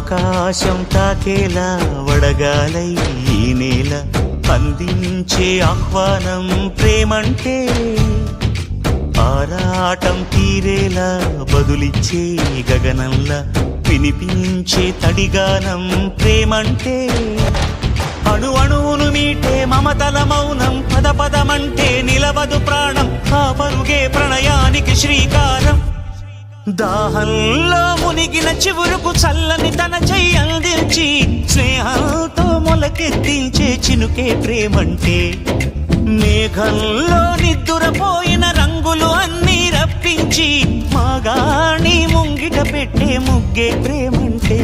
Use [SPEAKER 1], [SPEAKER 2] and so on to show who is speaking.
[SPEAKER 1] ఆకాశం తాకేలా వడగాలై ఈ నేల అందించే ఆహ్వానం ప్రేమంటే ఆరాటం తీరేలా బదులిచ్చే గగనంలా వినిపించే తడిగానం ప్రేమంటే అణు అణువును మీటే మమతల మౌనం పద పదమంటే నిలవదు ప్రాణం ఆ పరుగే ప్రణయానికి శ్రీకారం దాహంలో మునిగిన చివురుకు చల్లని తన చెయ్యి అందించి స్నేహంతో మొలకెత్తించే చినుకే ప్రేమంటే మేఘంలో నిద్దురపోయిన రంగులు అన్నీ రప్పించి మాగాణి ముంగిట పెట్టే ముగ్గే ప్రేమంటే